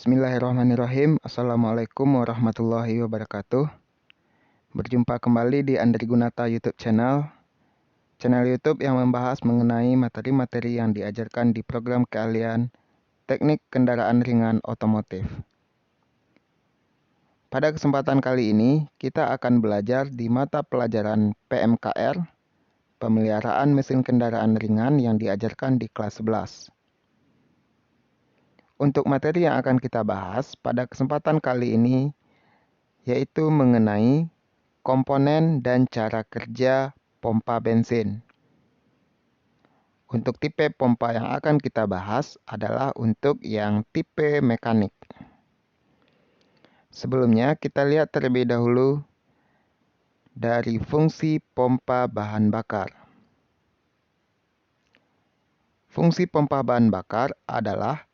Bismillahirrahmanirrahim. Assalamualaikum warahmatullahi wabarakatuh. Berjumpa kembali di Andri Gunata YouTube channel YouTube yang membahas mengenai materi-materi yang diajarkan di program keahlian teknik kendaraan ringan otomotif. Pada kesempatan kali ini, kita akan belajar di mata pelajaran PMKR, pemeliharaan mesin kendaraan ringan yang diajarkan di kelas 11. Untuk materi yang akan kita bahas pada kesempatan kali ini, yaitu mengenai komponen dan cara kerja pompa bensin. Untuk tipe pompa yang akan kita bahas adalah untuk yang tipe mekanik. Sebelumnya, kita lihat terlebih dahulu dari fungsi pompa bahan bakar. Fungsi pompa bahan bakar adalah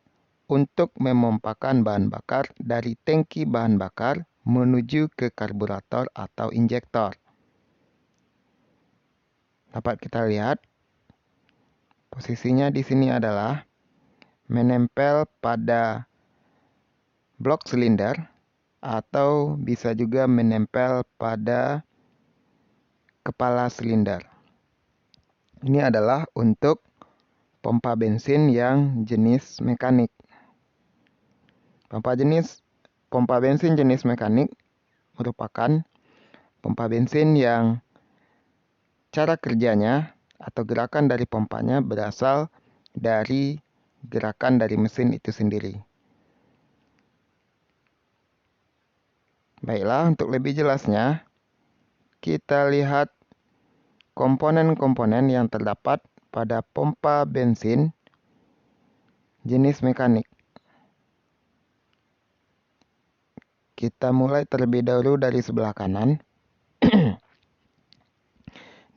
untuk memompakan bahan bakar dari tangki bahan bakar menuju ke karburator atau injektor. Dapat kita lihat, posisinya di sini adalah menempel pada blok silinder atau bisa juga menempel pada kepala silinder. Ini adalah untuk pompa bensin yang jenis mekanik. Pompa bensin jenis mekanik merupakan pompa bensin yang cara kerjanya atau gerakan dari pompanya berasal dari gerakan dari mesin itu sendiri. Baiklah, untuk lebih jelasnya, kita lihat komponen-komponen yang terdapat pada pompa bensin jenis mekanik. Kita mulai terlebih dahulu dari sebelah kanan,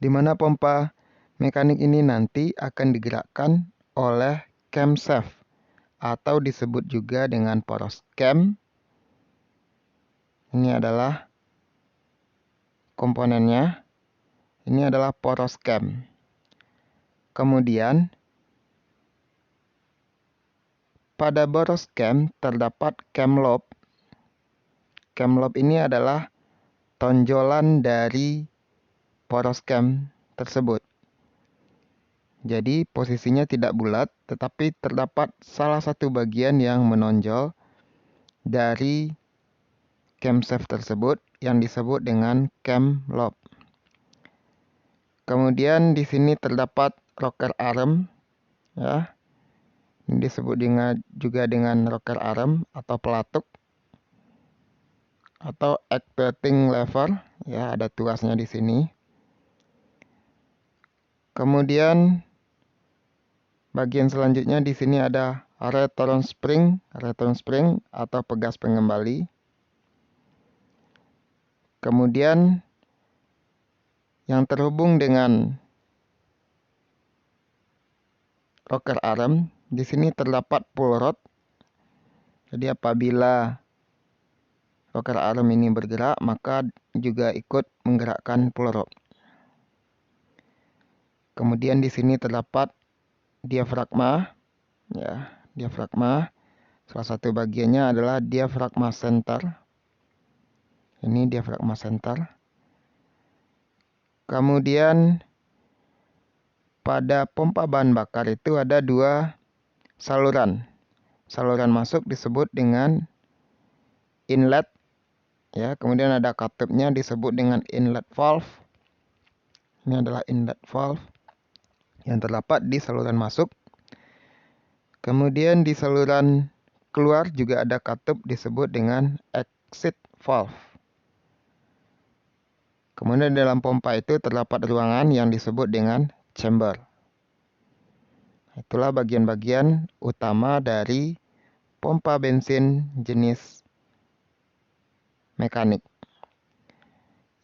di mana pompa mekanik ini nanti akan digerakkan oleh camshaft atau disebut juga dengan poros cam. Ini adalah komponennya. Ini adalah poros cam. Kemudian pada poros cam terdapat cam lobe. Cam lobe ini adalah tonjolan dari poros cam tersebut. Jadi posisinya tidak bulat, tetapi terdapat salah satu bagian yang menonjol dari camshaft tersebut yang disebut dengan cam lobe. Kemudian di sini terdapat rocker arm, ya. Ini disebut juga dengan rocker arm atau pelatuk atau actuating lever, ya, ada tuasnya di sini. Kemudian bagian selanjutnya di sini ada return spring atau pegas pengembali. Kemudian yang terhubung dengan rocker arm, di sini terdapat pull rod. Jadi apabila rocker arm ini bergerak, maka juga ikut menggerakkan pull rod. Kemudian di sini terdapat diafragma, ya, diafragma. Salah satu bagiannya adalah diafragma center. Ini diafragma center. Kemudian pada pompa bahan bakar itu ada dua saluran. Saluran masuk disebut dengan inlet, ya. Kemudian ada katupnya disebut dengan inlet valve. Ini adalah inlet valve yang terdapat di saluran masuk. Kemudian di saluran keluar juga ada katup disebut dengan exit valve. Kemudian dalam pompa itu terdapat ruangan yang disebut dengan chamber. Itulah bagian-bagian utama dari pompa bensin jenis mekanik.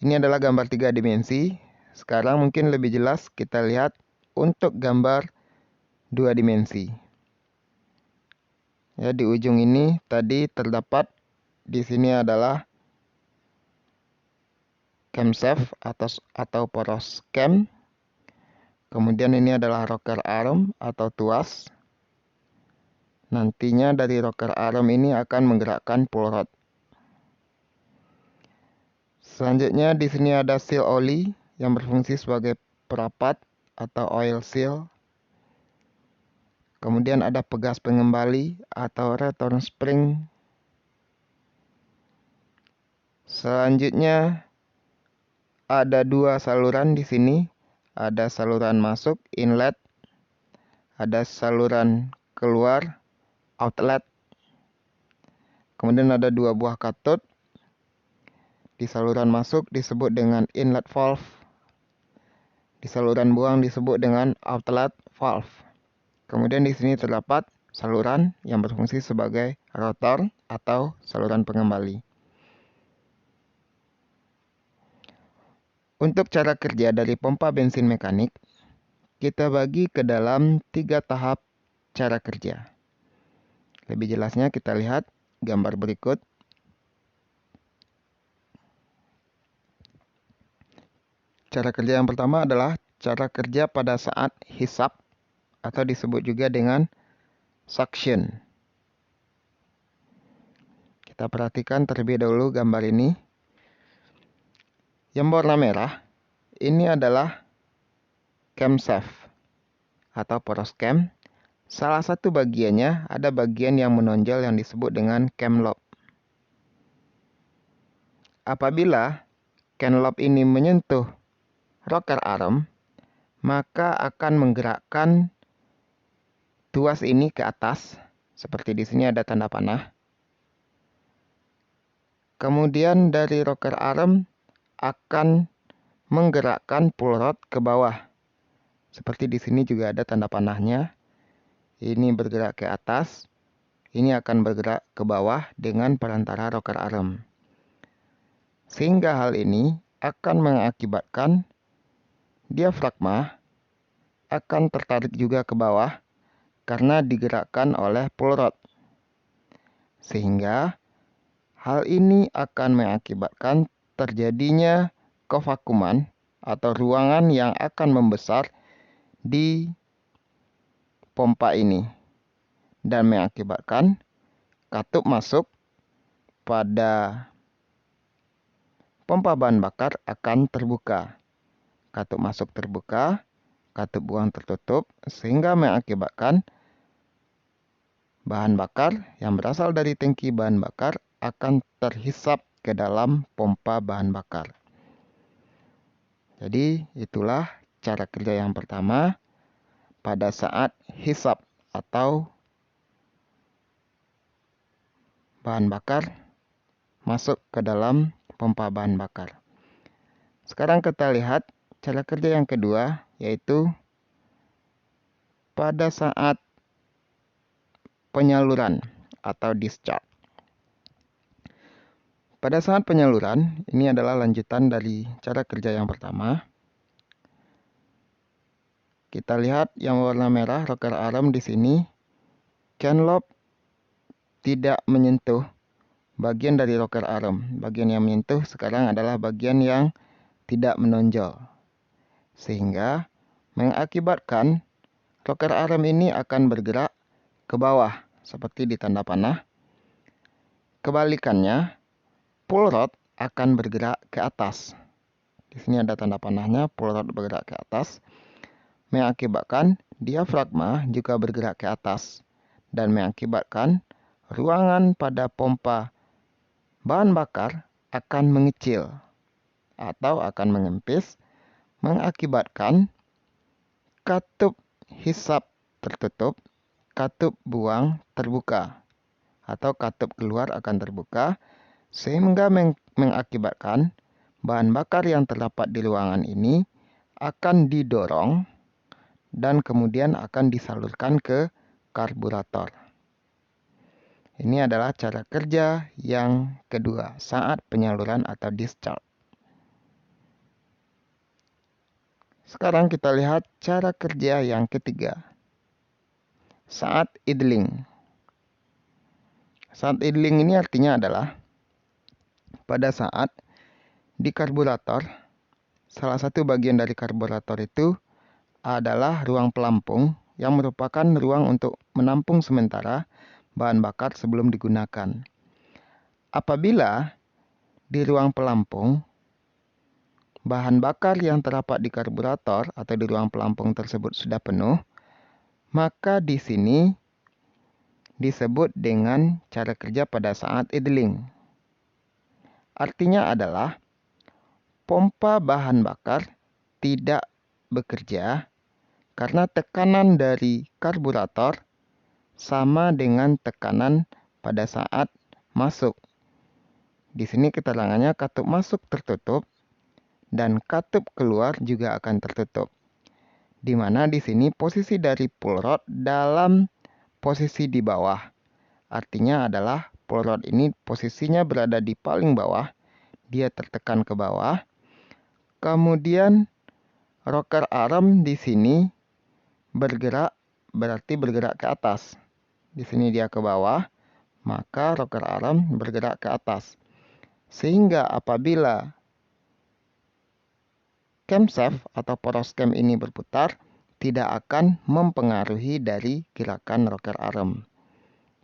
Ini adalah gambar 3 dimensi. Sekarang mungkin lebih jelas kita lihat untuk gambar 2 dimensi. Ya, di ujung ini tadi terdapat di sini adalah camshaft atau poros cam. Kemudian ini adalah rocker arm atau tuas. nantinya dari rocker arm ini akan menggerakkan pull rod. Selanjutnya di sini ada seal oli yang berfungsi sebagai perapat atau oil seal. Kemudian ada pegas pengembali atau return spring. Selanjutnya ada dua saluran di sini. Ada saluran masuk inlet, ada saluran keluar outlet. Kemudian ada dua buah katut. Di saluran masuk disebut dengan inlet valve. Di saluran buang disebut dengan outlet valve. Kemudian di sini terdapat saluran yang berfungsi sebagai rotor atau saluran pengembali. Untuk cara kerja dari pompa bensin mekanik, kita bagi ke dalam 3 tahap cara kerja. Lebih jelasnya kita lihat gambar berikut. Cara kerja yang pertama adalah cara kerja pada saat hisap atau disebut juga dengan suction. Kita perhatikan terlebih dahulu gambar ini. Yang warna merah ini adalah camshaft atau poros cam. Salah satu bagiannya ada bagian yang menonjol yang disebut dengan cam lobe. Apabila cam lobe ini menyentuh rocker arm, maka akan menggerakkan tuas ini ke atas. Seperti di sini ada tanda panah. Kemudian dari rocker arm akan menggerakkan pull rod ke bawah. Seperti di sini juga ada tanda panahnya. Ini bergerak ke atas. Ini akan bergerak ke bawah dengan perantara rocker arm. Sehingga hal ini akan mengakibatkan diafragma akan tertarik juga ke bawah karena digerakkan oleh pull rod. Sehingga hal ini akan mengakibatkan terjadinya kevakuman atau ruangan yang akan membesar di pompa ini dan mengakibatkan katup masuk pada pompa bahan bakar akan terbuka. Katup masuk terbuka, katup buang tertutup, sehingga mengakibatkan bahan bakar yang berasal dari tangki bahan bakar akan terhisap ke dalam pompa bahan bakar. Jadi itulah cara kerja yang pertama pada saat hisap atau bahan bakar masuk ke dalam pompa bahan bakar. Sekarang kita lihat cara kerja yang kedua, yaitu pada saat penyaluran atau discharge. Pada saat penyaluran, ini adalah lanjutan dari cara kerja yang pertama. Kita lihat yang warna merah rocker arm di sini, cam lobe tidak menyentuh bagian dari rocker arm. Bagian yang menyentuh sekarang adalah bagian yang tidak menonjol. Sehingga mengakibatkan rocker arm ini akan bergerak ke bawah seperti di tanda panah. Kebalikannya, pull rod akan bergerak ke atas. Di sini ada tanda panahnya, pull rod bergerak ke atas. Mengakibatkan diafragma juga bergerak ke atas dan mengakibatkan ruangan pada pompa bahan bakar akan mengecil atau akan mengempis, mengakibatkan katup hisap tertutup, katup buang terbuka atau katup keluar akan terbuka, sehingga mengakibatkan bahan bakar yang terdapat di ruangan ini akan didorong dan kemudian akan disalurkan ke karburator. Ini adalah cara kerja yang kedua saat penyaluran atau discharge. Sekarang kita lihat cara kerja yang ketiga saat idling. Saat idling ini artinya adalah pada saat di karburator, salah satu bagian dari karburator itu adalah ruang pelampung yang merupakan ruang untuk menampung sementara bahan bakar sebelum digunakan. Apabila di ruang pelampung, bahan bakar yang terdapat di karburator atau di ruang pelampung tersebut sudah penuh, maka di sini disebut dengan cara kerja pada saat idling. Artinya adalah pompa bahan bakar tidak bekerja karena tekanan dari karburator sama dengan tekanan pada saat masuk. Di sini keterangannya katup masuk tertutup dan katup keluar juga akan tertutup. Di mana di sini posisi dari pull rod dalam posisi di bawah. Artinya adalah pull rod ini posisinya berada di paling bawah, dia tertekan ke bawah. Kemudian rocker arm di sini bergerak, berarti bergerak ke atas. Di sini dia ke bawah, maka rocker arm bergerak ke atas. Sehingga apabila camshaft atau poros cam ini berputar, tidak akan mempengaruhi dari gerakan rocker arm.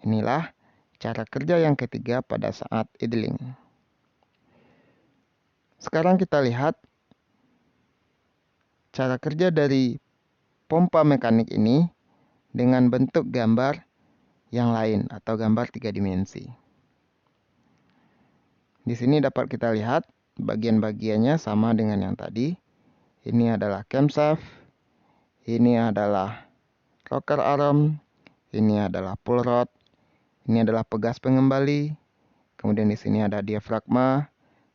Inilah cara kerja yang ketiga pada saat idling. Sekarang kita lihat cara kerja dari pompa mekanik ini dengan bentuk gambar yang lain atau gambar 3 dimensi. Di sini dapat kita lihat bagian-bagiannya sama dengan yang tadi. Ini adalah camshaft, ini adalah rocker arm, ini adalah pull rod, ini adalah pegas pengembali, kemudian di sini ada diafragma,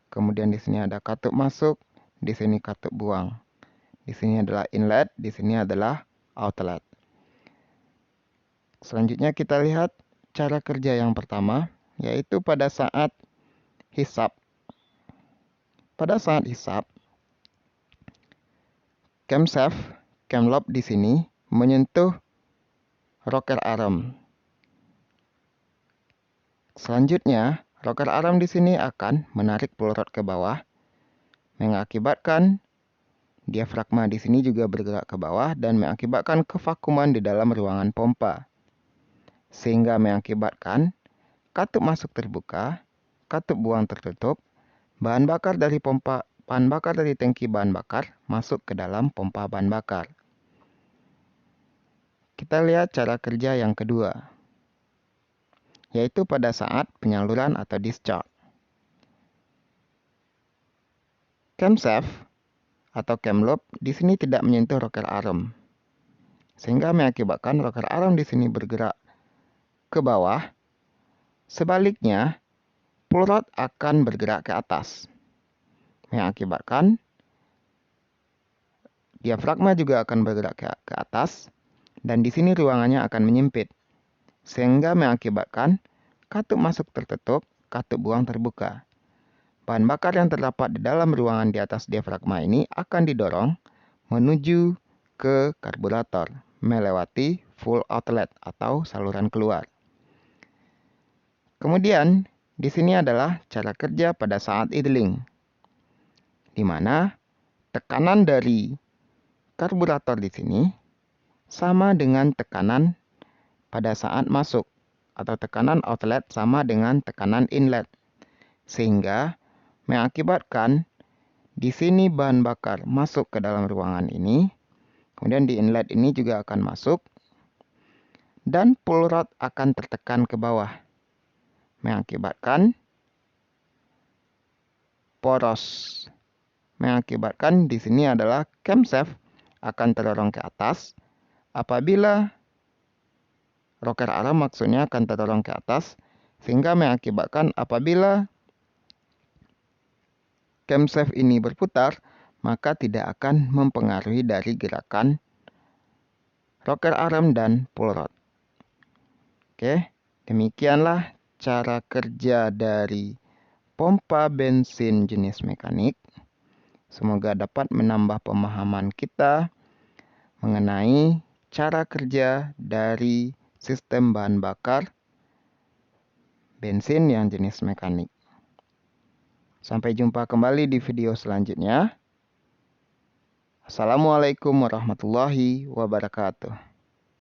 kemudian di sini ada katup masuk, di sini katup buang. Di sini adalah inlet, di sini adalah outlet. Selanjutnya kita lihat cara kerja yang pertama, yaitu pada saat hisap. Pada saat hisap, camshaft, cam lobe di sini menyentuh rocker arm. Selanjutnya, rocker arm di sini akan menarik pull rod ke bawah, mengakibatkan diafragma di sini juga bergerak ke bawah dan mengakibatkan kevakuman di dalam ruangan pompa. Sehingga mengakibatkan katup masuk terbuka, katup buang tertutup, bahan bakar dari tangki bahan bakar masuk ke dalam pompa bahan bakar. Kita lihat cara kerja yang kedua, yaitu pada saat penyaluran atau discharge. Camshaft atau cam lobe di sini tidak menyentuh rocker arm, sehingga mengakibatkan rocker arm di sini bergerak ke bawah. Sebaliknya, pull rod akan bergerak ke atas, mengakibatkan diafragma juga akan bergerak ke atas, dan di sini ruangannya akan menyempit, sehingga mengakibatkan katup masuk tertutup, katup buang terbuka. Bahan bakar yang terdapat di dalam ruangan di atas diafragma ini akan didorong menuju ke karburator, melewati full outlet atau saluran keluar. Kemudian, di sini adalah cara kerja pada saat idling, di mana tekanan dari karburator di sini sama dengan tekanan pada saat masuk, atau tekanan outlet sama dengan tekanan inlet, sehingga mengakibatkan di sini bahan bakar masuk ke dalam ruangan ini, kemudian di inlet ini juga akan masuk, dan pull rod akan tertekan ke bawah, mengakibatkan mengakibatkan di sini adalah camshaft akan terdorong ke atas. Apabila rocker arm maksudnya akan terdorong ke atas, sehingga mengakibatkan apabila camshaft ini berputar, maka tidak akan mempengaruhi dari gerakan rocker arm dan pull rod. Oke, demikianlah cara kerja dari pompa bensin jenis mekanik. Semoga dapat menambah pemahaman kita mengenai cara kerja dari sistem bahan bakar bensin yang jenis mekanik. Sampai jumpa kembali di video selanjutnya. Assalamualaikum warahmatullahi wabarakatuh.